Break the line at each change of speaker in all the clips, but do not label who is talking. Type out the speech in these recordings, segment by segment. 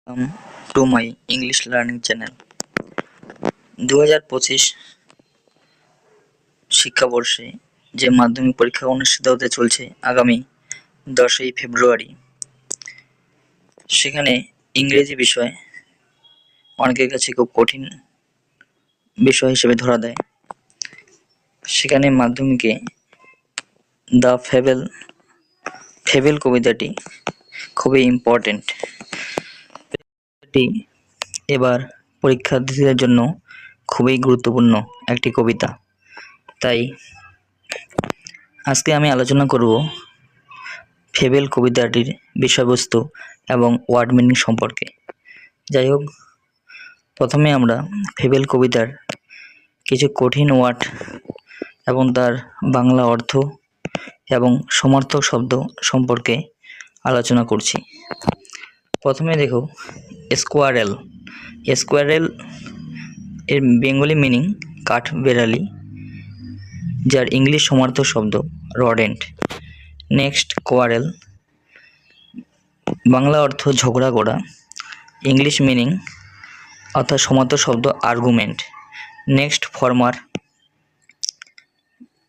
Welcome to my English learning channel. 2025 শিক্ষাবর্ষে যে মাধ্যমিক পরীক্ষা অনুষ্ঠিত হতে চলছে আগামী 10ই ফেব্রুয়ারি, সেখানে ইংরেজি বিষয় অনেকের কাছে খুব কঠিন বিষয় হিসেবে ধরা দেয়। সেখানে মাধ্যমিকে দ্য ফেবেল কবিতাটি খুবই ইম্পর্টেন্ট। এটি এবার পরীক্ষার্থীদের জন্য খুবই গুরুত্বপূর্ণ একটি কবিতা। তাই আজকে আমি আলোচনা করব ফেবেল কবিতাটির বিষয়বস্তু এবং ওয়ার্ড মিনিং সম্পর্কে। যাই হোক, প্রথমে আমরা ফেবেল কবিতার কিছু কঠিন ওয়ার্ড এবং তার বাংলা অর্থ এবং সমার্থক শব্দ সম্পর্কে আলোচনা করছি। প্রথমে দেখো, স্কোয়ারেল এর বেঙ্গলি মিনিং কাঠবেড়ালি, যার ইংলিশ সমার্থক শব্দ রডেন্ট। নেক্সট, কোয়ারেল বাংলা অর্থ ঝগড়া করা, ইংলিশ মিনিং অর্থাৎ সমার্থক শব্দ আর্গুমেন্ট। নেক্সট, ফর্মার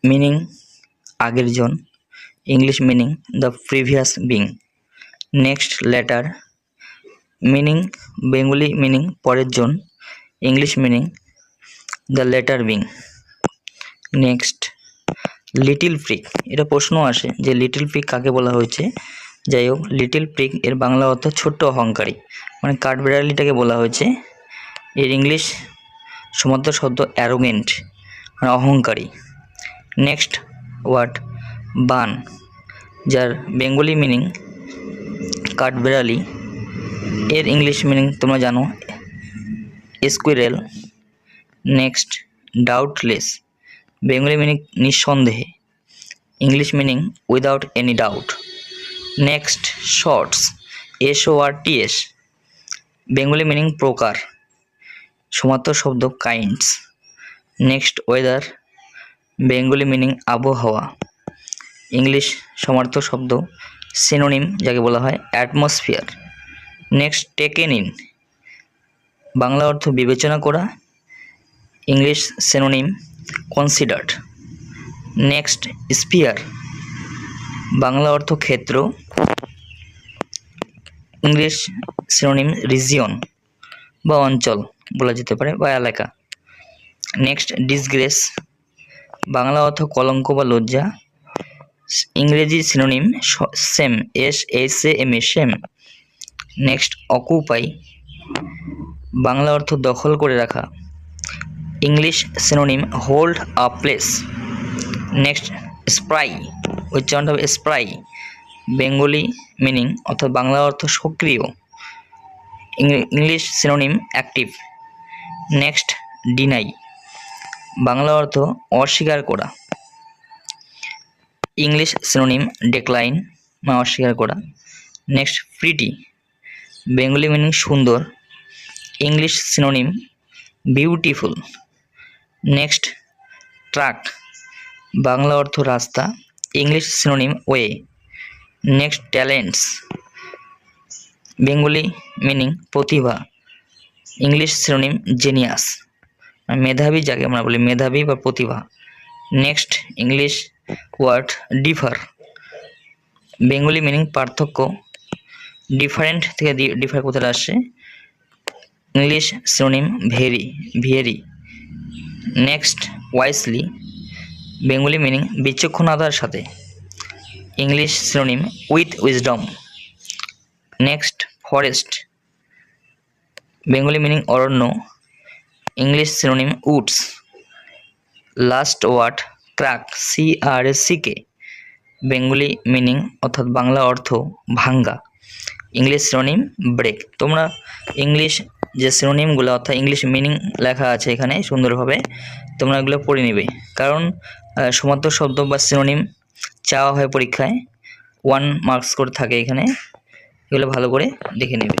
মিনিং আগের জন, English meaning the previous being. Next, latter meaning Bengali meaning পরের জন, English meaning the latter being. Next, little prick, এটা প্রশ্ন আসে যে লিটিল প্রিক কাকে বলা হয়েছে। যাই হোক, লিটিল প্রিক এর বাংলা অর্থ ছোট্ট অহংকারী, মানে কাঠবিড়ালিটাকে বলা হয়েছে। এর ইংলিশ সমার্থক শব্দ অ্যারোগেন্ট, মানে অহংকারী। নেক্সট ওয়ার্ড বান, যার বেঙ্গলি মিনিং কাঠবিড়ালি, এর ইংলিশ মিনিং তোমরা জানো squirrel. Next, doubtless Bengali meaning নিঃসন্দেহে, English meaning without any doubt. Next, sorts SORTS Bengali meaning প্রকার, সমার্থক শব্দ kinds. Next, weather Bengali meaning আবহাওয়া, ইংলিশ সমার্থক শব্দ সিনোনিম, যাকে বলা হয় atmosphere. Next, taken in Bangla অর্থ বিবেচনা করা, English synonym considered. Next, sphere Bangla অর্থ ক্ষেত্র, ইংলিশ সিনোনিম রিজিয়ন বা অঞ্চল বলা যেতে পারে বা এলাকা। নেক্সট, ডিসগ্রেস বাংলা অর্থ কলঙ্ক বা লজ্জা, ইংরেজি synonym shame SHAME shame. Next, occupy Bangla অর্থ দখল করে রাখা, English synonym hold a place. Next, spry উচ্চারণটা হবে স্প্রাই, বেঙ্গলি মিনিং অর্থাৎ বাংলা অর্থ সক্রিয়, English synonym active. Next, deny Bangla অর্থ অস্বীকার করা, ইংলিশ সিনোনিম ডেক্লাইন বা অস্বীকার করা। নেক্সট, প্রিটি বেঙ্গলি মিনিং সুন্দর, English synonym beautiful. Next, track Bangla অর্থ রাস্তা, English synonym way. Next, talents Bengali meaning প্রতিভা, ইংলিশ সিনোনিম জেনিয়াস, মেধাবী, যাকে আমরা বলি মেধাবী বা প্রতিভা। Next, English word differ Bengali meaning পার্থক্য, ডিফারেন্ট থেকে ডিফার কোথায় আসছে, English synonym vary. Next, wisely Bengali meaning বিচক্ষণতার সাথে, English synonym with wisdom. Next, forest Bengali meaning অরণ্য, English synonym woods. Last word crack CRACK Bengali meaning অর্থাৎ বাংলা অর্থ ভাঙ্গা, ইংলিশ সিনোনিম ব্রেক। তোমরা ইংলিশ যে সিনোনিমগুলো অর্থাৎ ইংলিশ মিনিং লেখা আছে এখানে সুন্দরভাবে তোমরা এগুলো পড়ে নেবে, কারণ সমার্থক শব্দ বা সিনোনিম চাওয়া হয় পরীক্ষায়, 1 মার্কস করে থাকে এখানে, এগুলো ভালো করে দেখে নেবে।